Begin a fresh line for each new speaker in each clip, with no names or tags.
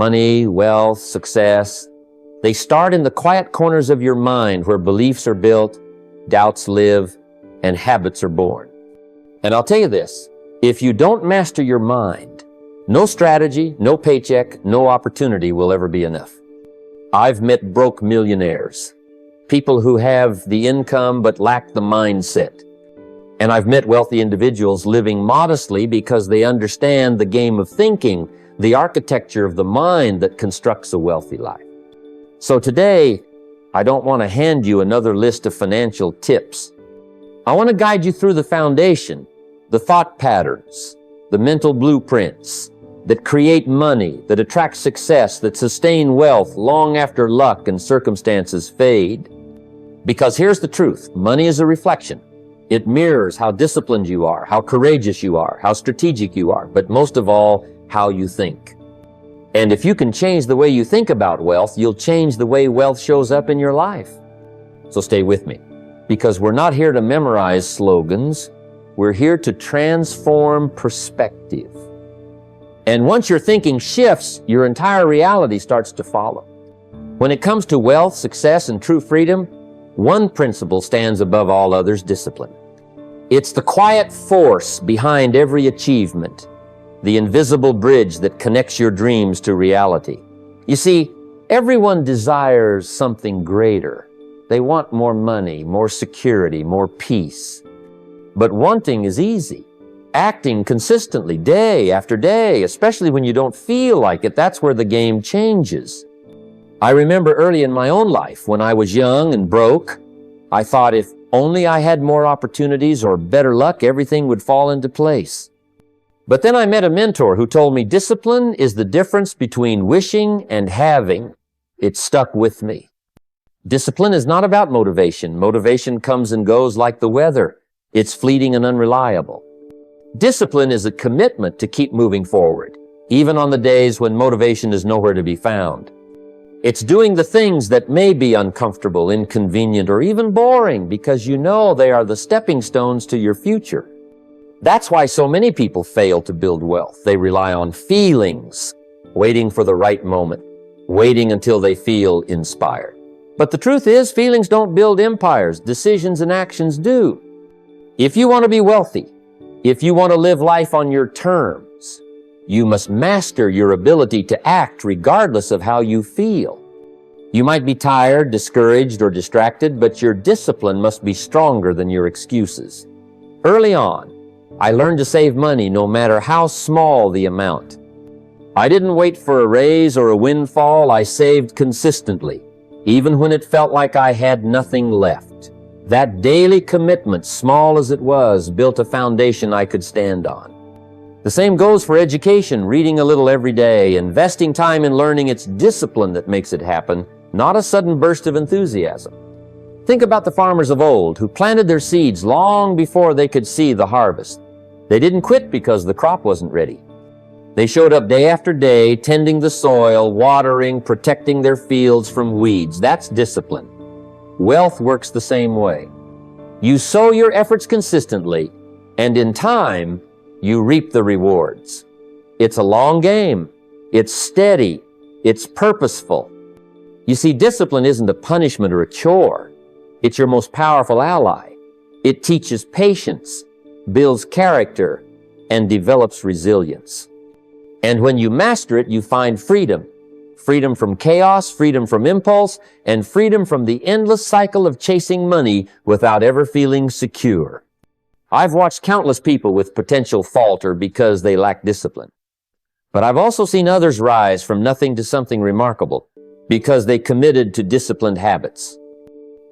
Money, wealth, success, they start in the quiet corners of your mind where beliefs are built, doubts live, and habits are born. And I'll tell you this, if you don't master your mind, no strategy, no paycheck, no opportunity will ever be enough. I've met broke millionaires, people who have the income but lack the mindset. And I've met wealthy individuals living modestly because they understand the game of thinking, the architecture of the mind that constructs a wealthy life. So today, I don't want to hand you another list of financial tips. I want to guide you through the foundation, the thought patterns, the mental blueprints that create money, that attract success, that sustain wealth long after luck and circumstances fade. Because here's the truth, money is a reflection. It mirrors how disciplined you are, how courageous you are, how strategic you are, but most of all, how you think. And if you can change the way you think about wealth, you'll change the way wealth shows up in your life. So stay with me, because we're not here to memorize slogans. We're here to transform perspective. And once your thinking shifts, your entire reality starts to follow. When it comes to wealth, success, and true freedom, one principle stands above all others: discipline. It's the quiet force behind every achievement, the invisible bridge that connects your dreams to reality. You see, everyone desires something greater. They want more money, more security, more peace. But wanting is easy. Acting consistently, day after day, especially when you don't feel like it, that's where the game changes. I remember early in my own life, when I was young and broke, I thought if only I had more opportunities or better luck, everything would fall into place. But then I met a mentor who told me discipline is the difference between wishing and having. It stuck with me. Discipline is not about motivation. Motivation comes and goes like the weather. It's fleeting and unreliable. Discipline is a commitment to keep moving forward, even on the days when motivation is nowhere to be found. It's doing the things that may be uncomfortable, inconvenient, or even boring because you know they are the stepping stones to your future. That's why so many people fail to build wealth. They rely on feelings, waiting for the right moment, waiting until they feel inspired. But the truth is, feelings don't build empires. Decisions and actions do. If you want to be wealthy, if you want to live life on your terms, you must master your ability to act regardless of how you feel. You might be tired, discouraged, or distracted, but your discipline must be stronger than your excuses. Early on, I learned to save money no matter how small the amount. I didn't wait for a raise or a windfall. I saved consistently, even when it felt like I had nothing left. That daily commitment, small as it was, built a foundation I could stand on. The same goes for education, reading a little every day, investing time in learning. It's discipline that makes it happen, not a sudden burst of enthusiasm. Think about the farmers of old who planted their seeds long before they could see the harvest. They didn't quit because the crop wasn't ready. They showed up day after day, tending the soil, watering, protecting their fields from weeds. That's discipline. Wealth works the same way. You sow your efforts consistently, and in time, you reap the rewards. It's a long game. It's steady. It's purposeful. You see, discipline isn't a punishment or a chore. It's your most powerful ally. It teaches patience, builds character, and develops resilience. And when you master it, you find freedom. Freedom from chaos, freedom from impulse, and freedom from the endless cycle of chasing money without ever feeling secure. I've watched countless people with potential falter because they lack discipline. But I've also seen others rise from nothing to something remarkable because they committed to disciplined habits.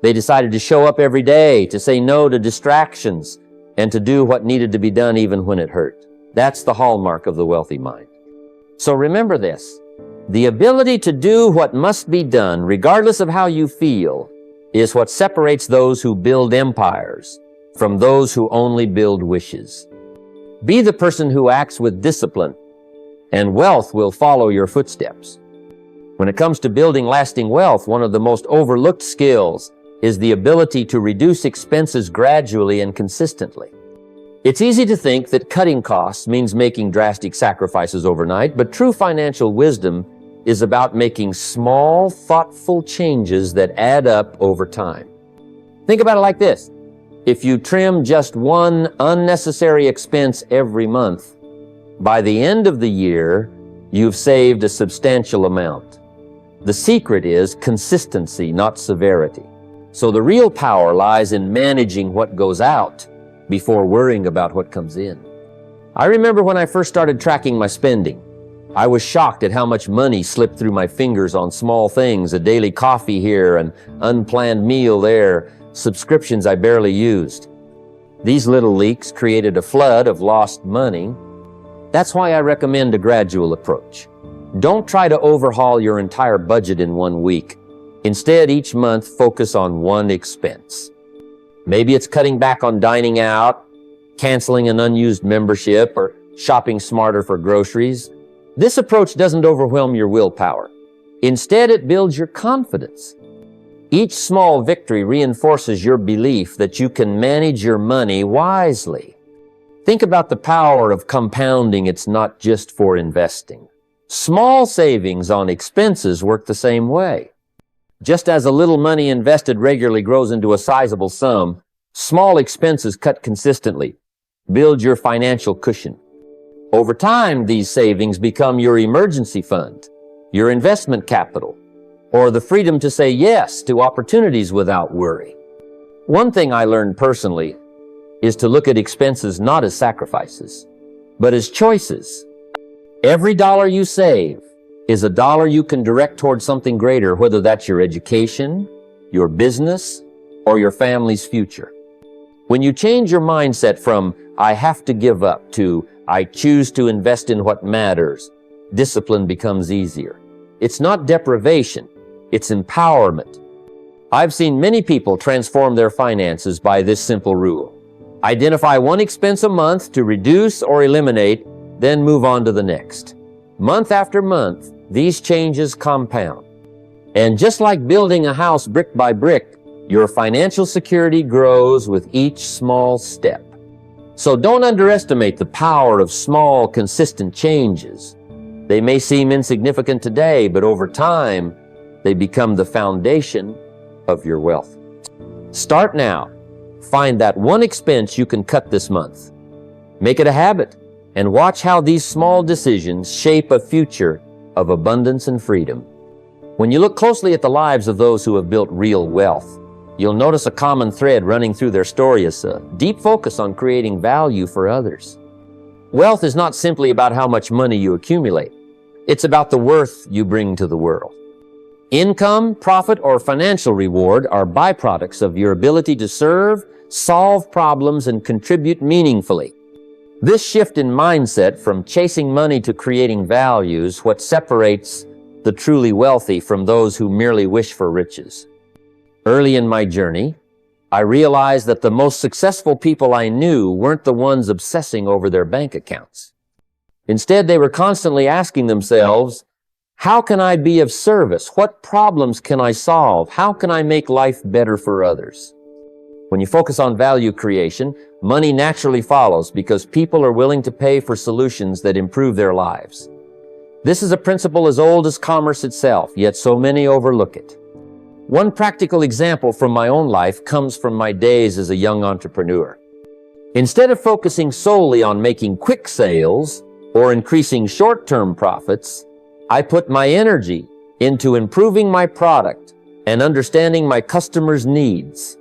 They decided to show up every day, to say no to distractions, and to do what needed to be done even when it hurt. That's the hallmark of the wealthy mind. So remember this. The ability to do what must be done, regardless of how you feel, is what separates those who build empires from those who only build wishes. Be the person who acts with discipline, and wealth will follow your footsteps. When it comes to building lasting wealth, one of the most overlooked skills is the ability to reduce expenses gradually and consistently. It's easy to think that cutting costs means making drastic sacrifices overnight, but true financial wisdom is about making small, thoughtful changes that add up over time. Think about it like this. If you trim just one unnecessary expense every month, by the end of the year, you've saved a substantial amount. The secret is consistency, not severity. So the real power lies in managing what goes out before worrying about what comes in. I remember when I first started tracking my spending. I was shocked at how much money slipped through my fingers on small things, a daily coffee here, an unplanned meal there, subscriptions I barely used. These little leaks created a flood of lost money. That's why I recommend a gradual approach. Don't try to overhaul your entire budget in 1 week. Instead, each month, focus on one expense. Maybe it's cutting back on dining out, canceling an unused membership, or shopping smarter for groceries. This approach doesn't overwhelm your willpower. Instead, it builds your confidence. Each small victory reinforces your belief that you can manage your money wisely. Think about the power of compounding. It's not just for investing. Small savings on expenses work the same way. Just as a little money invested regularly grows into a sizable sum, small expenses cut consistently build your financial cushion. Over time, these savings become your emergency fund, your investment capital, or the freedom to say yes to opportunities without worry. One thing I learned personally is to look at expenses not as sacrifices, but as choices. Every dollar you save is a dollar you can direct towards something greater, whether that's your education, your business, or your family's future. When you change your mindset from, I have to give up, to, I choose to invest in what matters, discipline becomes easier. It's not deprivation, it's empowerment. I've seen many people transform their finances by this simple rule. Identify one expense a month to reduce or eliminate, then move on to the next. Month after month, these changes compound. And just like building a house brick by brick, your financial security grows with each small step. So don't underestimate the power of small, consistent changes. They may seem insignificant today, but over time, they become the foundation of your wealth. Start now. Find that one expense you can cut this month. Make it a habit, and watch how these small decisions shape a future of abundance and freedom. When you look closely at the lives of those who have built real wealth, you'll notice a common thread running through their story is a deep focus on creating value for others. Wealth is not simply about how much money you accumulate. It's about the worth you bring to the world. Income, profit, or financial reward are byproducts of your ability to serve, solve problems, and contribute meaningfully. This shift in mindset from chasing money to creating value is what separates the truly wealthy from those who merely wish for riches. Early in my journey, I realized that the most successful people I knew weren't the ones obsessing over their bank accounts. Instead, they were constantly asking themselves, how can I be of service? What problems can I solve? How can I make life better for others? When you focus on value creation, money naturally follows because people are willing to pay for solutions that improve their lives. This is a principle as old as commerce itself, yet so many overlook it. One practical example from my own life comes from my days as a young entrepreneur. Instead of focusing solely on making quick sales or increasing short-term profits, I put my energy into improving my product and understanding my customers' needs.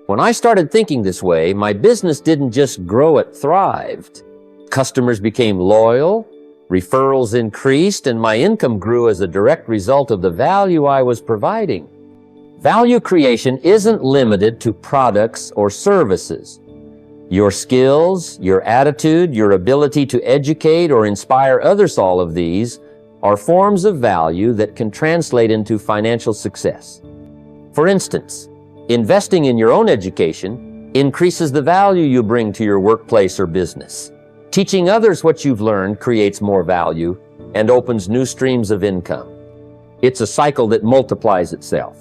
When I started thinking this way, my business didn't just grow, it thrived. Customers became loyal, referrals increased, and my income grew as a direct result of the value I was providing. Value creation isn't limited to products or services. Your skills, your attitude, your ability to educate or inspire others, all of these are forms of value that can translate into financial success. For instance, investing in your own education increases the value you bring to your workplace or business. Teaching others what you've learned creates more value and opens new streams of income. It's a cycle that multiplies itself.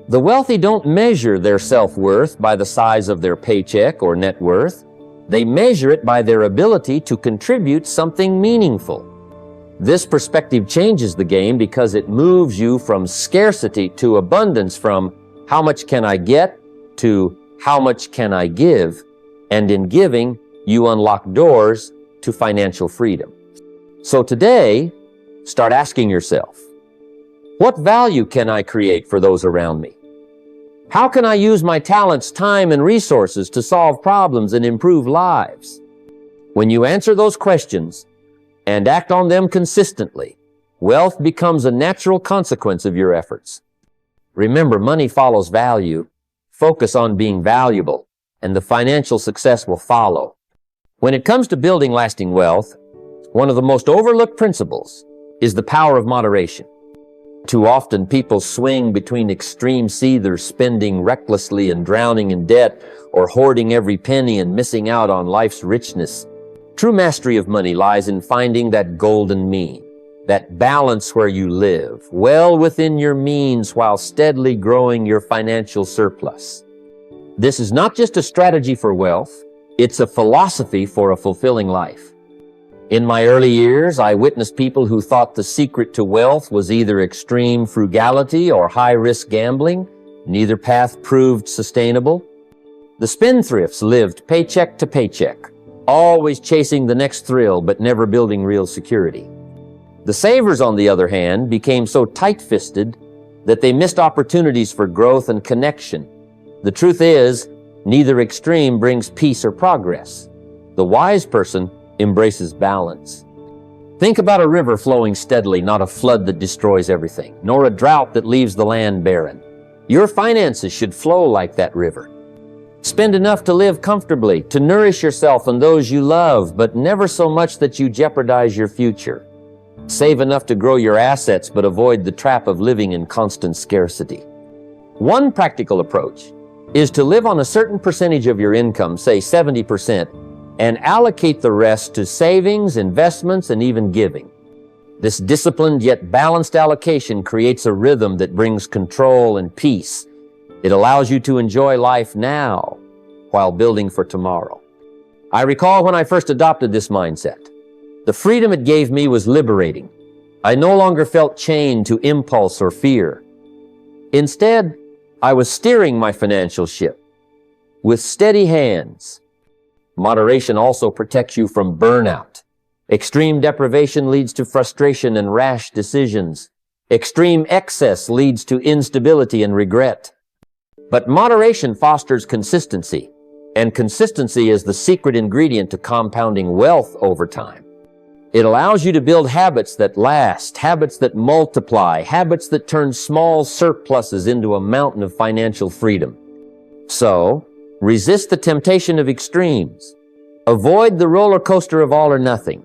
The wealthy don't measure their self-worth by the size of their paycheck or net worth. They measure it by their ability to contribute something meaningful. This perspective changes the game because it moves you from scarcity to abundance, from how much can I get to how much can I give, and in giving, you unlock doors to financial freedom. So today, start asking yourself, what value can I create for those around me? How can I use my talents, time, and resources to solve problems and improve lives? When you answer those questions and act on them consistently, wealth becomes a natural consequence of your efforts. Remember, money follows value. Focus on being valuable, and the financial success will follow. When it comes to building lasting wealth, one of the most overlooked principles is the power of moderation. Too often, people swing between extremes, either spending recklessly and drowning in debt, or hoarding every penny and missing out on life's richness. True mastery of money lies in finding that golden mean, that balance where you live, well within your means while steadily growing your financial surplus. This is not just a strategy for wealth, it's a philosophy for a fulfilling life. In my early years, I witnessed people who thought the secret to wealth was either extreme frugality or high-risk gambling. Neither path proved sustainable. The spendthrifts lived paycheck to paycheck, always chasing the next thrill but never building real security. The savers, on the other hand, became so tight-fisted that they missed opportunities for growth and connection. The truth is, neither extreme brings peace or progress. The wise person embraces balance. Think about a river flowing steadily, not a flood that destroys everything, nor a drought that leaves the land barren. Your finances should flow like that river. Spend enough to live comfortably, to nourish yourself and those you love, but never so much that you jeopardize your future. Save enough to grow your assets, but avoid the trap of living in constant scarcity. One practical approach is to live on a certain percentage of your income, say 70%, and allocate the rest to savings, investments, and even giving. This disciplined yet balanced allocation creates a rhythm that brings control and peace. It allows you to enjoy life now while building for tomorrow. I recall when I first adopted this mindset. The freedom it gave me was liberating. I no longer felt chained to impulse or fear. Instead, I was steering my financial ship with steady hands. Moderation also protects you from burnout. Extreme deprivation leads to frustration and rash decisions. Extreme excess leads to instability and regret. But moderation fosters consistency, and consistency is the secret ingredient to compounding wealth over time. It allows you to build habits that last, habits that multiply, habits that turn small surpluses into a mountain of financial freedom. So, resist the temptation of extremes. Avoid the roller coaster of all or nothing.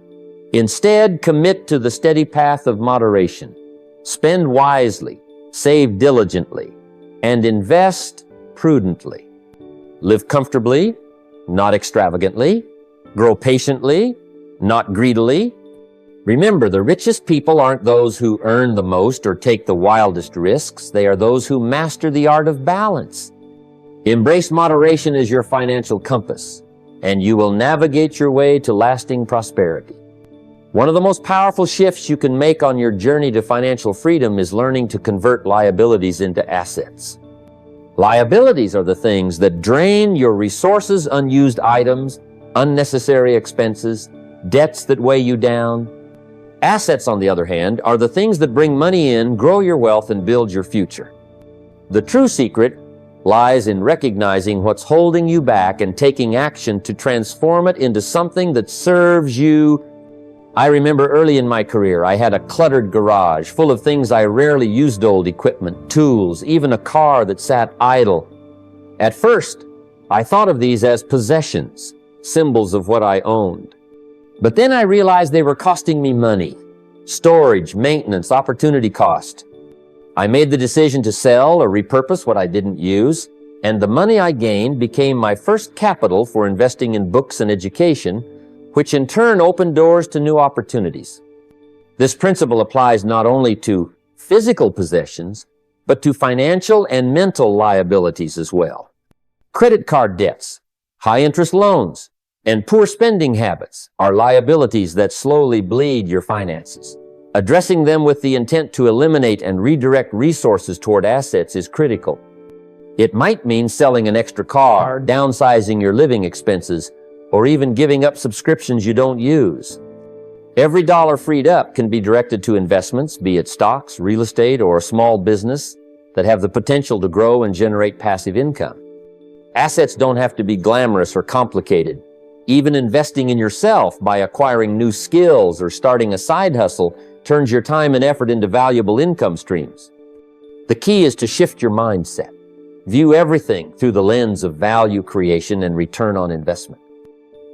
Instead, commit to the steady path of moderation. Spend wisely, save diligently, and invest prudently. Live comfortably, not extravagantly. Grow patiently, not greedily. Remember, the richest people aren't those who earn the most or take the wildest risks. They are those who master the art of balance. Embrace moderation as your financial compass, and you will navigate your way to lasting prosperity. One of the most powerful shifts you can make on your journey to financial freedom is learning to convert liabilities into assets. Liabilities are the things that drain your resources, unused items, unnecessary expenses, debts that weigh you down. Assets, on the other hand, are the things that bring money in, grow your wealth, and build your future. The true secret lies in recognizing what's holding you back and taking action to transform it into something that serves you. I remember early in my career, I had a cluttered garage full of things I rarely used, old equipment, tools, even a car that sat idle. At first, I thought of these as possessions, symbols of what I owned. But then I realized they were costing me money, storage, maintenance, opportunity cost. I made the decision to sell or repurpose what I didn't use, and the money I gained became my first capital for investing in books and education, which in turn opened doors to new opportunities. This principle applies not only to physical possessions, but to financial and mental liabilities as well. Credit card debts, high-interest loans, and poor spending habits are liabilities that slowly bleed your finances. Addressing them with the intent to eliminate and redirect resources toward assets is critical. It might mean selling an extra car, downsizing your living expenses, or even giving up subscriptions you don't use. Every dollar freed up can be directed to investments, be it stocks, real estate, or a small business that have the potential to grow and generate passive income. Assets don't have to be glamorous or complicated. Even investing in yourself by acquiring new skills or starting a side hustle turns your time and effort into valuable income streams. The key is to shift your mindset. View everything through the lens of value creation and return on investment.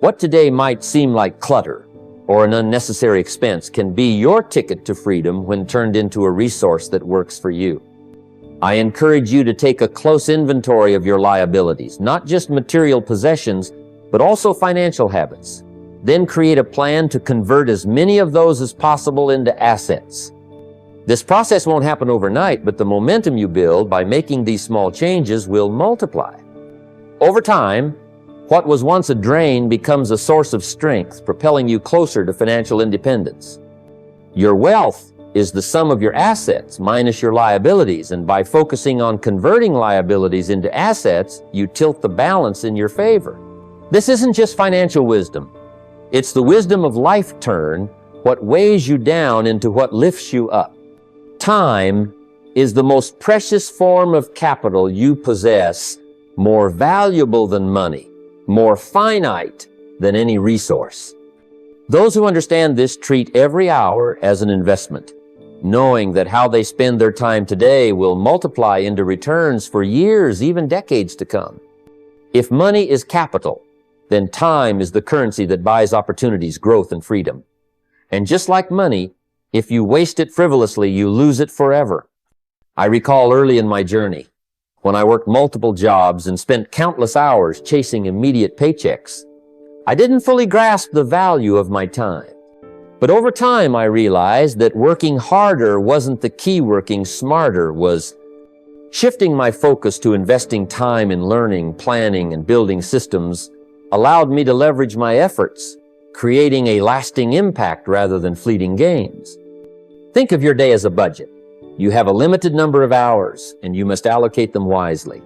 What today might seem like clutter or an unnecessary expense can be your ticket to freedom when turned into a resource that works for you. I encourage you to take a close inventory of your liabilities, not just material possessions, but also financial habits. Then create a plan to convert as many of those as possible into assets. This process won't happen overnight, but the momentum you build by making these small changes will multiply. Over time, what was once a drain becomes a source of strength, propelling you closer to financial independence. Your wealth is the sum of your assets minus your liabilities, and by focusing on converting liabilities into assets, you tilt the balance in your favor. This isn't just financial wisdom. It's the wisdom of life turn what weighs you down into what lifts you up. Time is the most precious form of capital you possess, more valuable than money, more finite than any resource. Those who understand this treat every hour as an investment, knowing that how they spend their time today will multiply into returns for years, even decades to come. If money is capital, then time is the currency that buys opportunities, growth, and freedom. And just like money, if you waste it frivolously, you lose it forever. I recall early in my journey, when I worked multiple jobs and spent countless hours chasing immediate paychecks, I didn't fully grasp the value of my time. But over time, I realized that working harder wasn't the key. Working smarter was. Shifting my focus to investing time in learning, planning, and building systems allowed me to leverage my efforts, creating a lasting impact rather than fleeting gains. Think of your day as a budget. You have a limited number of hours, and you must allocate them wisely.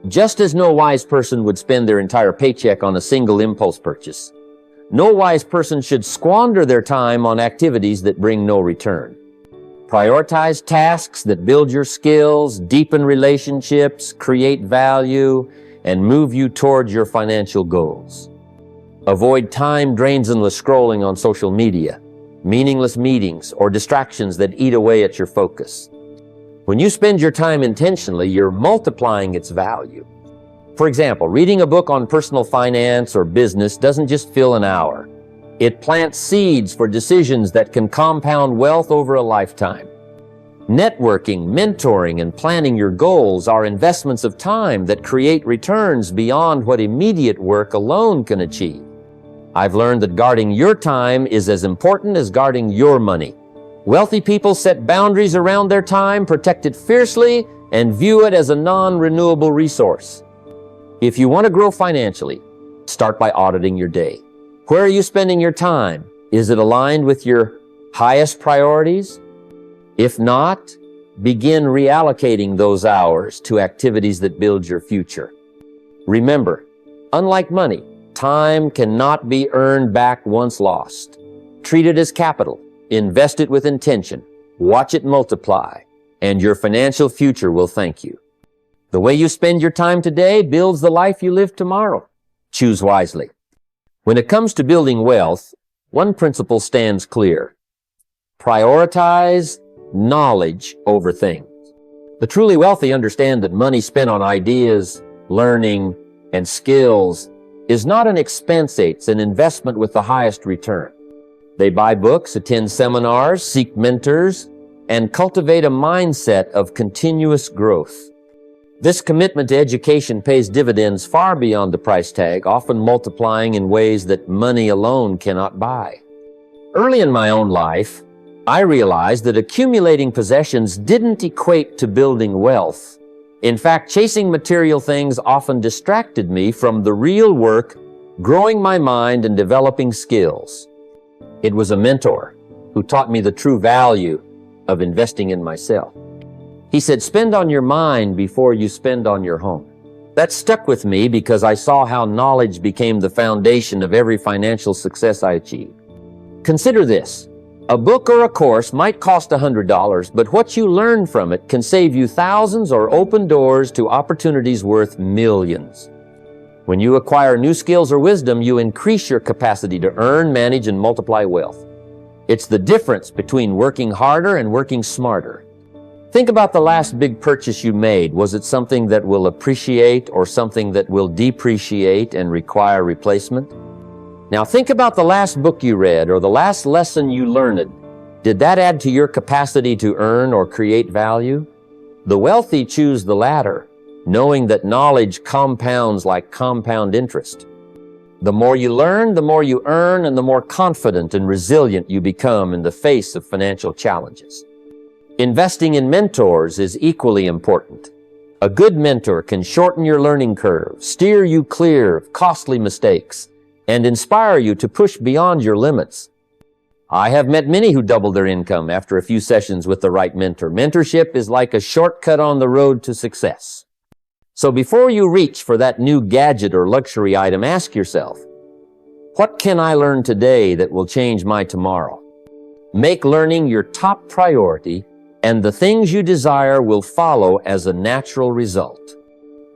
Just as no wise person would spend their entire paycheck on a single impulse purchase, no wise person should squander their time on activities that bring no return. Prioritize tasks that build your skills, deepen relationships, create value, and move you towards your financial goals. Avoid time drains and scrolling on social media, meaningless meetings, or distractions that eat away at your focus. When you spend your time intentionally, you're multiplying its value. For example, reading a book on personal finance or business doesn't just fill an hour. It plants seeds for decisions that can compound wealth over a lifetime. Networking, mentoring, and planning your goals are investments of time that create returns beyond what immediate work alone can achieve. I've learned that guarding your time is as important as guarding your money. Wealthy people set boundaries around their time, protect it fiercely, and view it as a non-renewable resource. If you want to grow financially, start by auditing your day. Where are you spending your time? Is it aligned with your highest priorities? If not, begin reallocating those hours to activities that build your future. Remember, unlike money, time cannot be earned back once lost. Treat it as capital, invest it with intention, watch it multiply, and your financial future will thank you. The way you spend your time today builds the life you live tomorrow. Choose wisely. When it comes to building wealth, one principle stands clear. Prioritize knowledge over things. The truly wealthy understand that money spent on ideas, learning, and skills is not an expense, it's an investment with the highest return. They buy books, attend seminars, seek mentors, and cultivate a mindset of continuous growth. This commitment to education pays dividends far beyond the price tag, often multiplying in ways that money alone cannot buy. Early in my own life, I realized that accumulating possessions didn't equate to building wealth. In fact, chasing material things often distracted me from the real work, growing my mind and developing skills. It was a mentor, who taught me the true value of investing in myself. He said, "Spend on your mind before you spend on your home." That stuck with me because I saw how knowledge became the foundation of every financial success I achieved. Consider this. A book or a course might cost $100, but what you learn from it can save you thousands or open doors to opportunities worth millions. When you acquire new skills or wisdom, you increase your capacity to earn, manage, and multiply wealth. It's the difference between working harder and working smarter. Think about the last big purchase you made. Was it something that will appreciate or something that will depreciate and require replacement? Now think about the last book you read or the last lesson you learned. Did that add to your capacity to earn or create value? The wealthy choose the latter, knowing that knowledge compounds like compound interest. The more you learn, the more you earn, and the more confident and resilient you become in the face of financial challenges. Investing in mentors is equally important. A good mentor can shorten your learning curve, steer you clear of costly mistakes, and inspire you to push beyond your limits. I have met many who doubled their income after a few sessions with the right mentor. Mentorship is like a shortcut on the road to success. So before you reach for that new gadget or luxury item, ask yourself, what can I learn today that will change my tomorrow? Make learning your top priority, and the things you desire will follow as a natural result.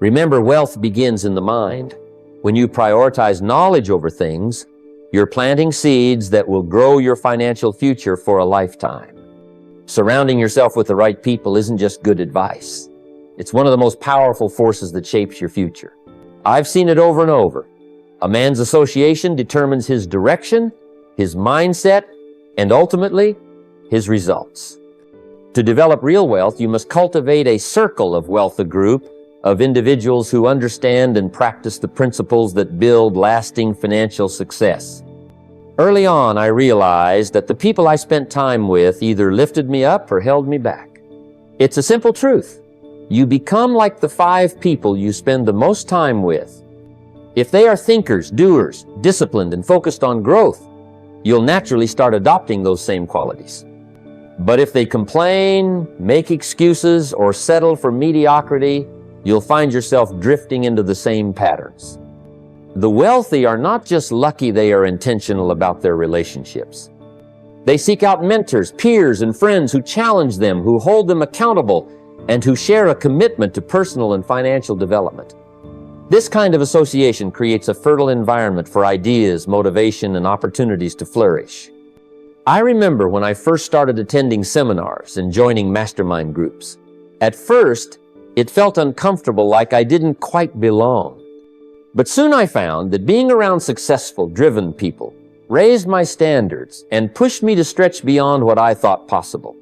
Remember, wealth begins in the mind. When you prioritize knowledge over things, you're planting seeds that will grow your financial future for a lifetime. Surrounding yourself with the right people isn't just good advice. It's one of the most powerful forces that shapes your future. I've seen it over and over. A man's association determines his direction, his mindset, and ultimately, his results. To develop real wealth, you must cultivate a circle of wealth, a group of individuals who understand and practice the principles that build lasting financial success. Early on, I realized that the people I spent time with either lifted me up or held me back. It's a simple truth. You become like the 5 people you spend the most time with. If they are thinkers, doers, disciplined, and focused on growth, you'll naturally start adopting those same qualities. But if they complain, make excuses, or settle for mediocrity, you'll find yourself drifting into the same patterns. The wealthy are not just lucky, they are intentional about their relationships. They seek out mentors, peers, and friends who challenge them, who hold them accountable, and who share a commitment to personal and financial development. This kind of association creates a fertile environment for ideas, motivation, and opportunities to flourish. I remember when I first started attending seminars and joining mastermind groups. At first, it felt uncomfortable, like I didn't quite belong. But soon I found that being around successful, driven people raised my standards and pushed me to stretch beyond what I thought possible.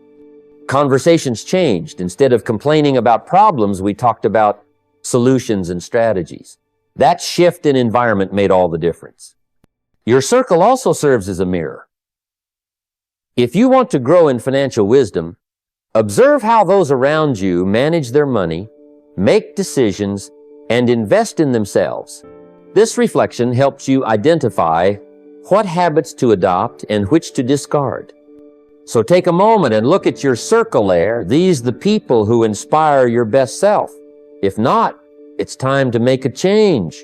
Conversations changed. Instead of complaining about problems, we talked about solutions and strategies. That shift in environment made all the difference. Your circle also serves as a mirror. If you want to grow in financial wisdom, observe how those around you manage their money, make decisions, and invest in themselves. This reflection helps you identify what habits to adopt and which to discard. So take a moment and look at your circle there. These the people who inspire your best self. If not, it's time to make a change.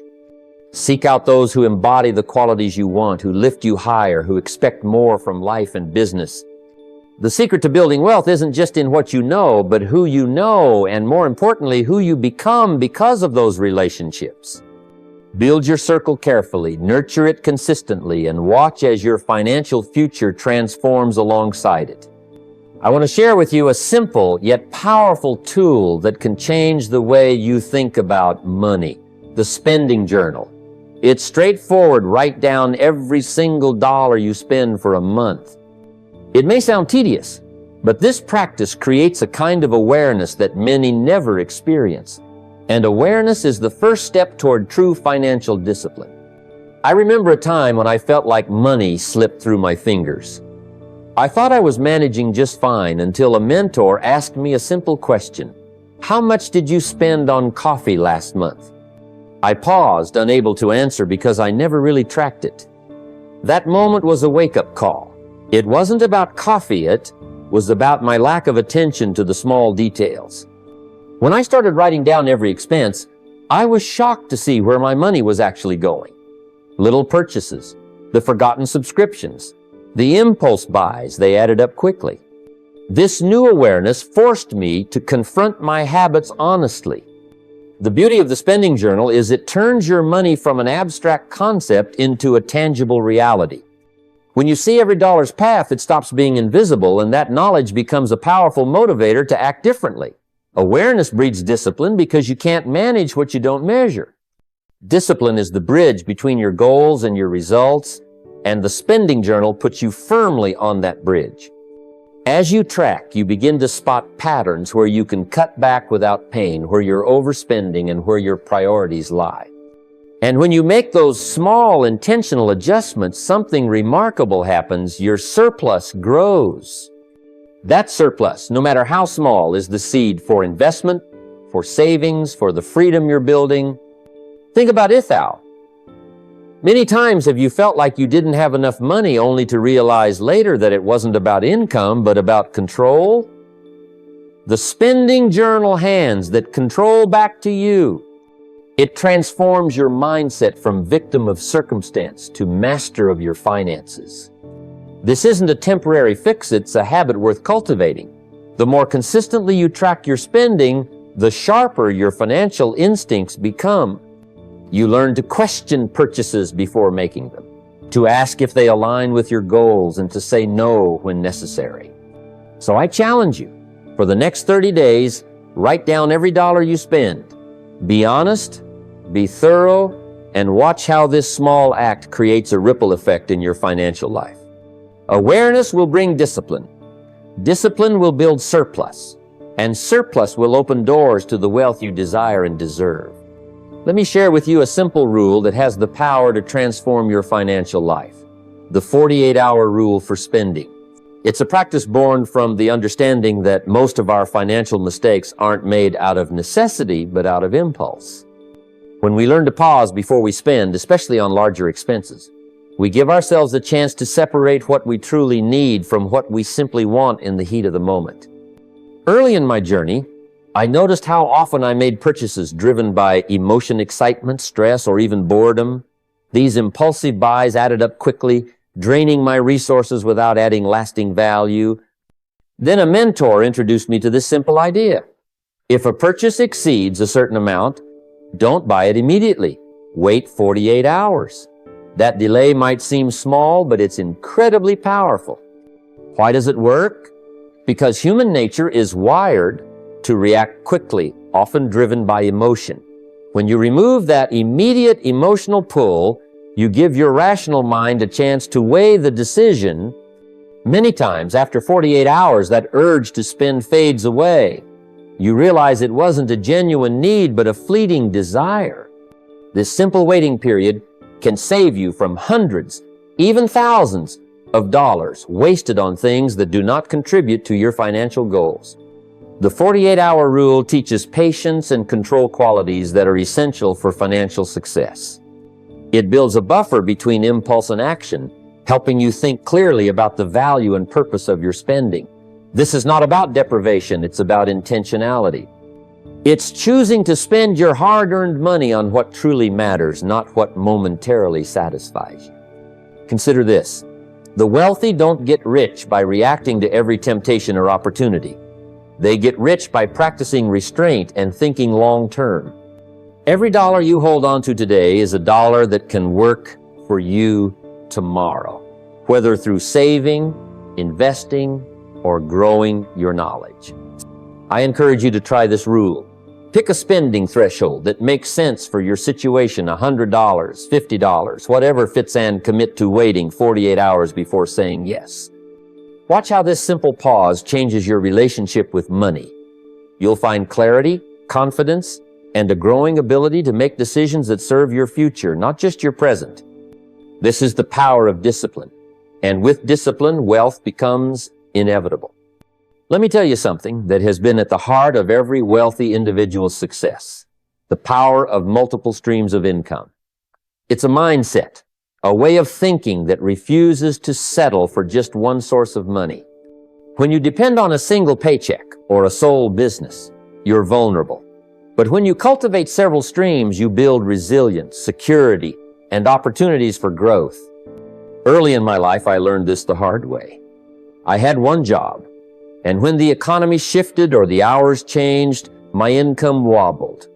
Seek out those who embody the qualities you want, who lift you higher, who expect more from life and business. The secret to building wealth isn't just in what you know, but who you know, and more importantly, who you become because of those relationships. Build your circle carefully, nurture it consistently, and watch as your financial future transforms alongside it. I want to share with you a simple yet powerful tool that can change the way you think about money, the spending journal. It's straightforward. Write down every single dollar you spend for a month. It may sound tedious, but this practice creates a kind of awareness that many never experience. And awareness is the first step toward true financial discipline. I remember a time when I felt like money slipped through my fingers. I thought I was managing just fine until a mentor asked me a simple question. How much did you spend on coffee last month? I paused, unable to answer because I never really tracked it. That moment was a wake-up call. It wasn't about coffee, it was about my lack of attention to the small details. When I started writing down every expense, I was shocked to see where my money was actually going. Little purchases, the forgotten subscriptions, the impulse buys, they added up quickly. This new awareness forced me to confront my habits honestly. The beauty of the spending journal is it turns your money from an abstract concept into a tangible reality. When you see every dollar's path, it stops being invisible, and that knowledge becomes a powerful motivator to act differently. Awareness breeds discipline because you can't manage what you don't measure. Discipline is the bridge between your goals and your results, and the spending journal puts you firmly on that bridge. As you track, you begin to spot patterns where you can cut back without pain, where you're overspending and where your priorities lie. And when you make those small intentional adjustments, something remarkable happens. Your surplus grows. That surplus, no matter how small, is the seed for investment, for savings, for the freedom you're building. Think about Ithal. Many times have you felt like you didn't have enough money only to realize later that it wasn't about income, but about control? The spending journal hands that control back to you. It transforms your mindset from victim of circumstance to master of your finances. This isn't a temporary fix, it's a habit worth cultivating. The more consistently you track your spending, the sharper your financial instincts become. You learn to question purchases before making them, to ask if they align with your goals, and to say no when necessary. So I challenge you, for the next 30 days, write down every dollar you spend. Be honest, be thorough, and watch how this small act creates a ripple effect in your financial life. Awareness will bring discipline. Discipline will build surplus, and surplus will open doors to the wealth you desire and deserve. Let me share with you a simple rule that has the power to transform your financial life. The 48-hour rule for spending. It's a practice born from the understanding that most of our financial mistakes aren't made out of necessity, but out of impulse. When we learn to pause before we spend, especially on larger expenses, we give ourselves a chance to separate what we truly need from what we simply want in the heat of the moment. Early in my journey, I noticed how often I made purchases driven by emotion, excitement, stress, or even boredom. These impulsive buys added up quickly, draining my resources without adding lasting value. Then a mentor introduced me to this simple idea. If a purchase exceeds a certain amount, don't buy it immediately. Wait 48 hours. That delay might seem small, but it's incredibly powerful. Why does it work? Because human nature is wired to react quickly, often driven by emotion. When you remove that immediate emotional pull, you give your rational mind a chance to weigh the decision. Many times, after 48 hours, that urge to spend fades away. You realize it wasn't a genuine need, but a fleeting desire. This simple waiting period can save you from hundreds, even thousands of dollars wasted on things that do not contribute to your financial goals. The 48-hour rule teaches patience and control qualities that are essential for financial success. It builds a buffer between impulse and action, helping you think clearly about the value and purpose of your spending. This is not about deprivation, it's about intentionality. It's choosing to spend your hard-earned money on what truly matters, not what momentarily satisfies you. Consider this. The wealthy don't get rich by reacting to every temptation or opportunity. They get rich by practicing restraint and thinking long-term. Every dollar you hold on to today is a dollar that can work for you tomorrow, whether through saving, investing, or growing your knowledge. I encourage you to try this rule. Pick a spending threshold that makes sense for your situation, $100, $50, whatever fits, and commit to waiting 48 hours before saying yes. Watch how this simple pause changes your relationship with money. You'll find clarity, confidence, and a growing ability to make decisions that serve your future, not just your present. This is the power of discipline. And with discipline, wealth becomes inevitable. Let me tell you something that has been at the heart of every wealthy individual's success: the power of multiple streams of income. It's a mindset. a way of thinking that refuses to settle for just one source of money. When you depend on a single paycheck or a sole business, you're vulnerable. But when you cultivate several streams, you build resilience, security, and opportunities for growth. Early in my life, I learned this the hard way. I had one job, and when the economy shifted or the hours changed, my income wobbled.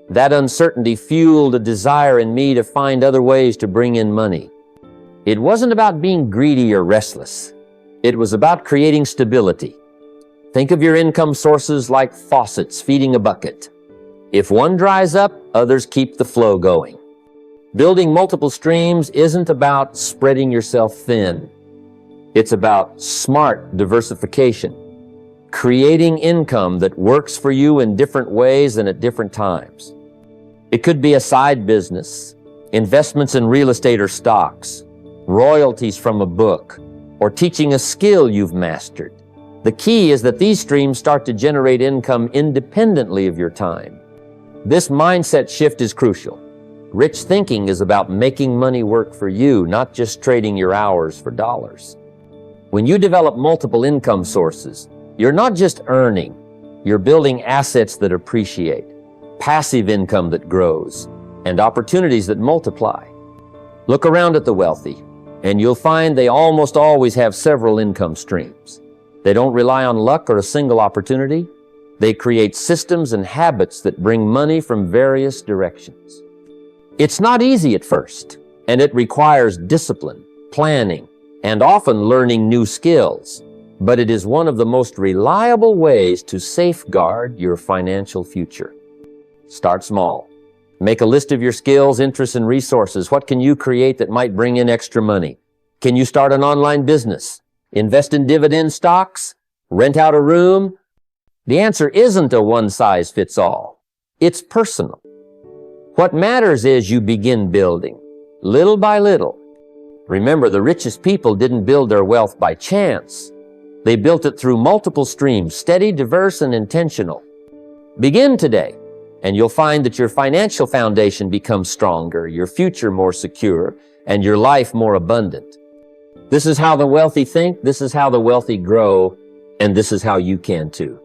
That uncertainty fueled a desire in me to find other ways to bring in money. It wasn't about being greedy or restless. It was about creating stability. Think of your income sources like faucets feeding a bucket. If one dries up, others keep the flow going. Building multiple streams isn't about spreading yourself thin. It's about smart diversification, creating income that works for you in different ways and at different times. It could be a side business, investments in real estate or stocks, royalties from a book, or teaching a skill you've mastered. The key is that these streams start to generate income independently of your time. This mindset shift is crucial. Rich thinking is about making money work for you, not just trading your hours for dollars. When you develop multiple income sources, you're not just earning, you're building assets that appreciate, passive income that grows, and opportunities that multiply. Look around at the wealthy, and you'll find they almost always have several income streams. They don't rely on luck or a single opportunity. They create systems and habits that bring money from various directions. It's not easy at first, and it requires discipline, planning, and often learning new skills. But it is one of the most reliable ways to safeguard your financial future. Start small. Make a list of your skills, interests, and resources. What can you create that might bring in extra money? Can you start an online business? Invest in dividend stocks? Rent out a room? The answer isn't a one-size-fits-all. It's personal. What matters is you begin building, little by little. Remember, the richest people didn't build their wealth by chance. They built it through multiple streams, steady, diverse, and intentional. Begin today, and you'll find that your financial foundation becomes stronger, your future more secure, and your life more abundant. This is how the wealthy think, this is how the wealthy grow, and this is how you can too.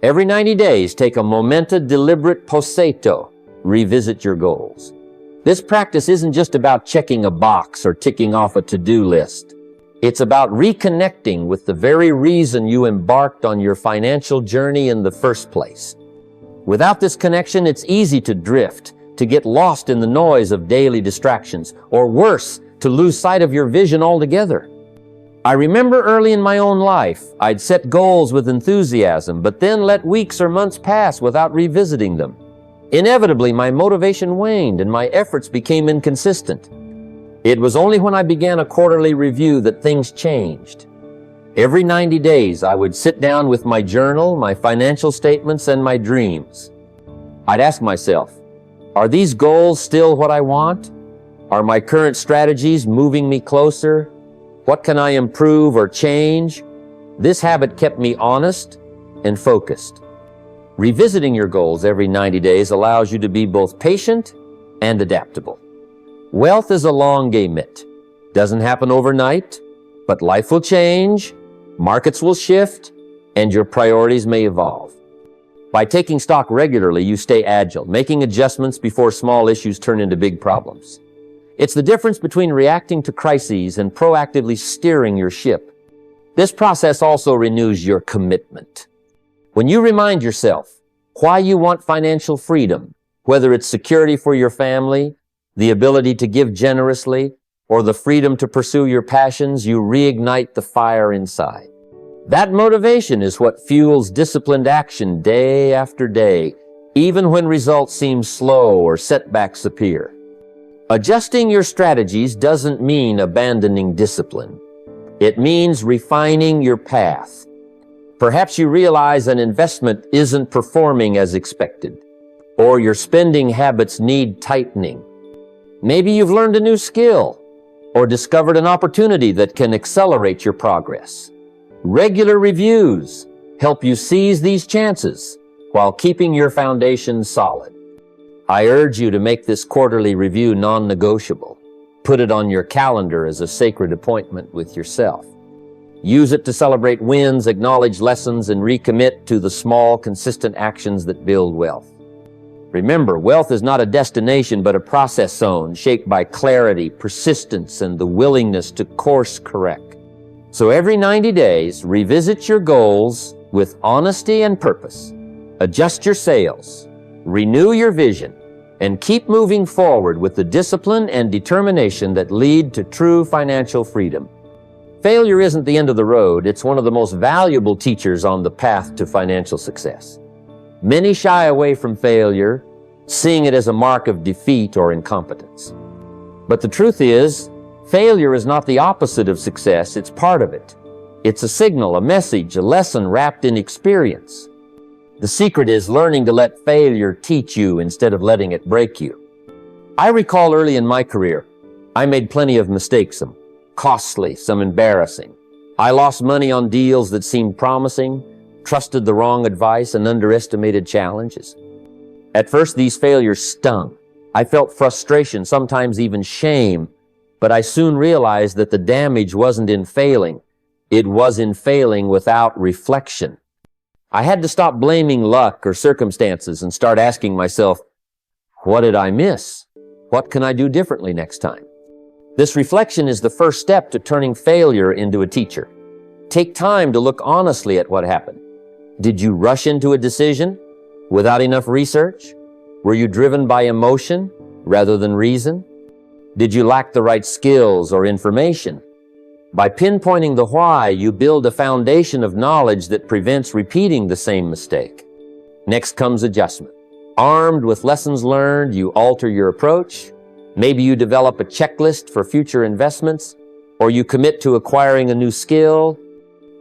Every 90 days, take a momented, deliberate poseto. Revisit your goals. This practice isn't just about checking a box or ticking off a to-do list. It's about reconnecting with the very reason you embarked on your financial journey in the first place. Without this connection, it's easy to drift, to get lost in the noise of daily distractions, or worse, to lose sight of your vision altogether. I remember early in my own life, I'd set goals with enthusiasm, but then let weeks or months pass without revisiting them. Inevitably, my motivation waned and my efforts became inconsistent. It was only when I began a quarterly review that things changed. Every 90 days, I would sit down with my journal, my financial statements, and my dreams. I'd ask myself, are these goals still what I want? Are my current strategies moving me closer? What can I improve or change? This habit kept me honest and focused. Revisiting your goals every 90 days allows you to be both patient and adaptable. Wealth is a long game. It doesn't happen overnight, but life will change, markets will shift, and your priorities may evolve. By taking stock regularly, you stay agile, making adjustments before small issues turn into big problems. It's the difference between reacting to crises and proactively steering your ship. This process also renews your commitment. When you remind yourself why you want financial freedom, whether it's security for your family, the ability to give generously, or the freedom to pursue your passions, you reignite the fire inside. That motivation is what fuels disciplined action day after day, even when results seem slow or setbacks appear. Adjusting your strategies doesn't mean abandoning discipline. It means refining your path. Perhaps you realize an investment isn't performing as expected, or your spending habits need tightening. Maybe you've learned a new skill, or discovered an opportunity that can accelerate your progress. Regular reviews help you seize these chances while keeping your foundation solid. I urge you to make this quarterly review non-negotiable. Put it on your calendar as a sacred appointment with yourself. Use it to celebrate wins, acknowledge lessons, and recommit to the small, consistent actions that build wealth. Remember, wealth is not a destination, but a process zone shaped by clarity, persistence, and the willingness to course correct. So every 90 days, revisit your goals with honesty and purpose. Adjust your sails, renew your vision, and keep moving forward with the discipline and determination that lead to true financial freedom. Failure isn't the end of the road. It's one of the most valuable teachers on the path to financial success. Many shy away from failure, seeing it as a mark of defeat or incompetence. But the truth is, failure is not the opposite of success, it's part of it. It's a signal, a message, a lesson wrapped in experience. The secret is learning to let failure teach you instead of letting it break you. I recall early in my career, I made plenty of mistakes, some costly, some embarrassing. I lost money on deals that seemed promising, trusted the wrong advice, and underestimated challenges. At first, these failures stung. I felt frustration, sometimes even shame, but I soon realized that the damage wasn't in failing. It was in failing without reflection. I had to stop blaming luck or circumstances and start asking myself, what did I miss? What can I do differently next time? This reflection is the first step to turning failure into a teacher. Take time to look honestly at what happened. Did you rush into a decision without enough research? Were you driven by emotion rather than reason? Did you lack the right skills or information? By pinpointing the why, you build a foundation of knowledge that prevents repeating the same mistake. Next comes adjustment. Armed with lessons learned, you alter your approach. Maybe you develop a checklist for future investments, or you commit to acquiring a new skill.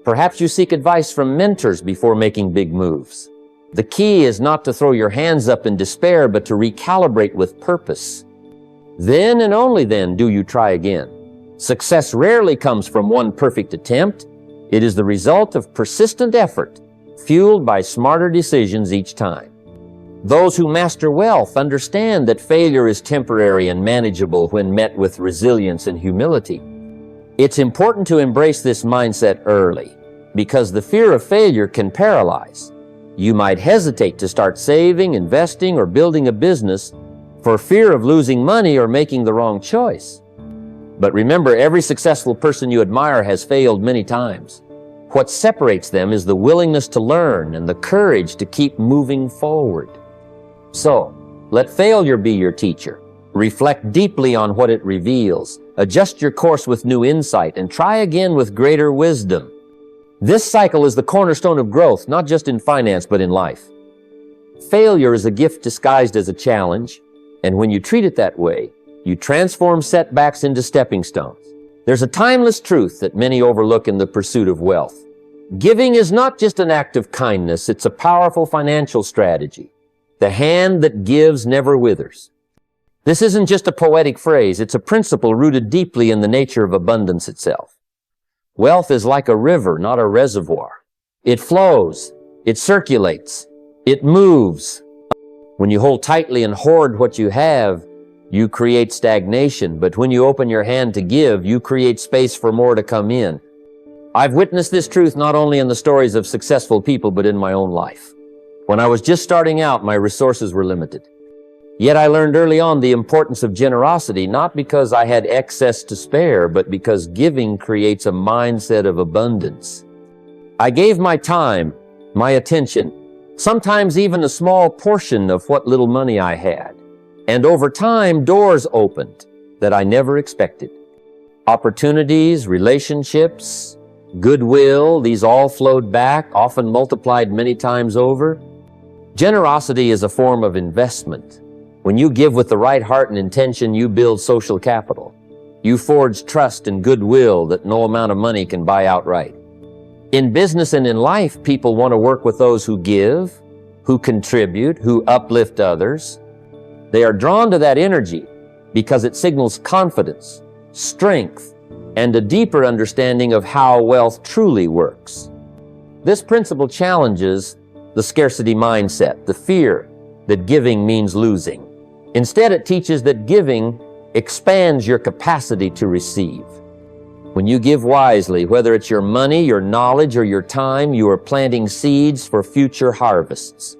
Perhaps you seek advice from mentors before making big moves. The key is not to throw your hands up in despair, but to recalibrate with purpose. Then and only then do you try again. Success rarely comes from one perfect attempt. It is the result of persistent effort, fueled by smarter decisions each time. Those who master wealth understand that failure is temporary and manageable when met with resilience and humility. It's important to embrace this mindset early, because the fear of failure can paralyze. You might hesitate to start saving, investing, or building a business for fear of losing money or making the wrong choice. But remember, every successful person you admire has failed many times. What separates them is the willingness to learn and the courage to keep moving forward. So, let failure be your teacher. Reflect deeply on what it reveals. Adjust your course with new insight and try again with greater wisdom. This cycle is the cornerstone of growth, not just in finance, but in life. Failure is a gift disguised as a challenge, and when you treat it that way, you transform setbacks into stepping stones. There's a timeless truth that many overlook in the pursuit of wealth. Giving is not just an act of kindness, it's a powerful financial strategy. The hand that gives never withers. This isn't just a poetic phrase, it's a principle rooted deeply in the nature of abundance itself. Wealth is like a river, not a reservoir. It flows, it circulates, it moves. When you hold tightly and hoard what you have, you create stagnation, but when you open your hand to give, you create space for more to come in. I've witnessed this truth not only in the stories of successful people, but in my own life. When I was just starting out, my resources were limited. Yet I learned early on the importance of generosity, not because I had excess to spare, but because giving creates a mindset of abundance. I gave my time, my attention, sometimes even a small portion of what little money I had. And over time, doors opened that I never expected. Opportunities, relationships, goodwill, these all flowed back, often multiplied many times over. Generosity is a form of investment. When you give with the right heart and intention, you build social capital. You forge trust and goodwill that no amount of money can buy outright. In business and in life, people want to work with those who give, who contribute, who uplift others. They are drawn to that energy because it signals confidence, strength, and a deeper understanding of how wealth truly works. This principle challenges the scarcity mindset, the fear that giving means losing. Instead, it teaches that giving expands your capacity to receive. When you give wisely, whether it's your money, your knowledge, or your time, you are planting seeds for future harvests.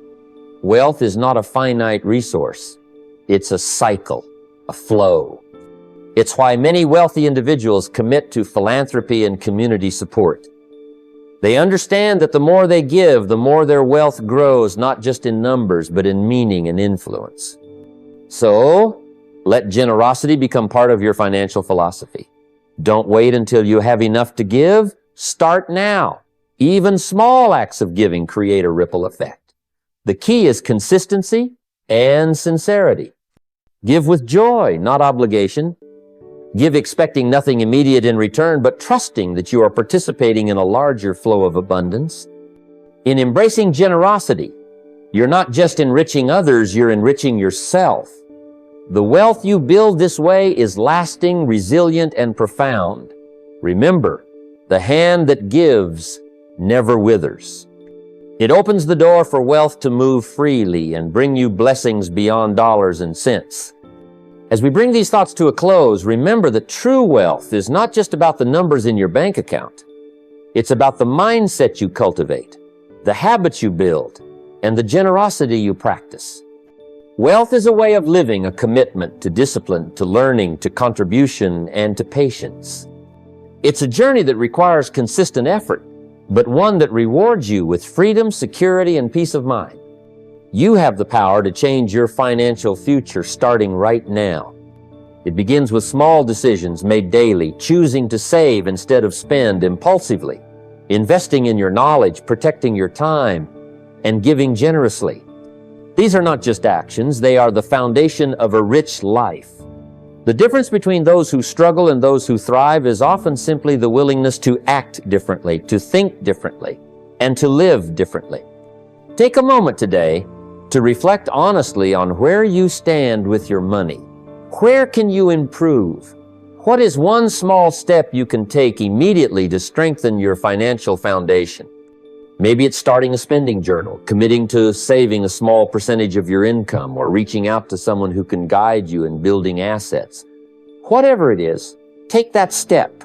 Wealth is not a finite resource. It's a cycle, a flow. It's why many wealthy individuals commit to philanthropy and community support. They understand that the more they give, the more their wealth grows, not just in numbers, but in meaning and influence. So, let generosity become part of your financial philosophy. Don't wait until you have enough to give. Start now. Even small acts of giving create a ripple effect. The key is consistency and sincerity. Give with joy, not obligation. Give expecting nothing immediate in return, but trusting that you are participating in a larger flow of abundance. In embracing generosity, you're not just enriching others, you're enriching yourself. The wealth you build this way is lasting, resilient, and profound. Remember, the hand that gives never withers. It opens the door for wealth to move freely and bring you blessings beyond dollars and cents. As we bring these thoughts to a close, remember that true wealth is not just about the numbers in your bank account. It's about the mindset you cultivate, the habits you build, and the generosity you practice. Wealth is a way of living, a commitment to discipline, to learning, to contribution, and to patience. It's a journey that requires consistent effort, but one that rewards you with freedom, security, and peace of mind. You have the power to change your financial future starting right now. It begins with small decisions made daily, choosing to save instead of spend impulsively, investing in your knowledge, protecting your time, and giving generously. These are not just actions, they are the foundation of a rich life. The difference between those who struggle and those who thrive is often simply the willingness to act differently, to think differently, and to live differently. Take a moment today to reflect honestly on where you stand with your money. Where can you improve? What is one small step you can take immediately to strengthen your financial foundation? Maybe it's starting a spending journal, committing to saving a small percentage of your income, or reaching out to someone who can guide you in building assets. Whatever it is, take that step,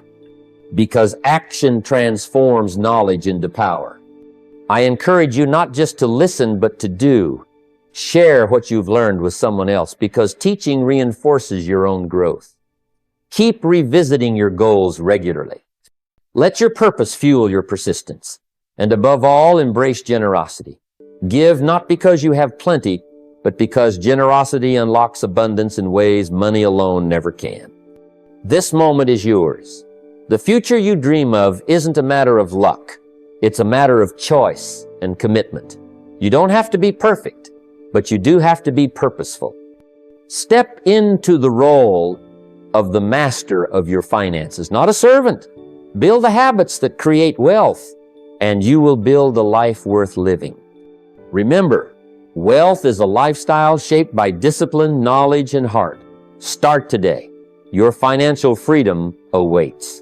because action transforms knowledge into power. I encourage you not just to listen, but to do. Share what you've learned with someone else, because teaching reinforces your own growth. Keep revisiting your goals regularly. Let your purpose fuel your persistence. And above all, embrace generosity. Give not because you have plenty, but because generosity unlocks abundance in ways money alone never can. This moment is yours. The future you dream of isn't a matter of luck. It's a matter of choice and commitment. You don't have to be perfect, but you do have to be purposeful. Step into the role of the master of your finances, not a servant. Build the habits that create wealth, and you will build a life worth living. Remember, wealth is a lifestyle shaped by discipline, knowledge, and heart. Start today. Your financial freedom awaits.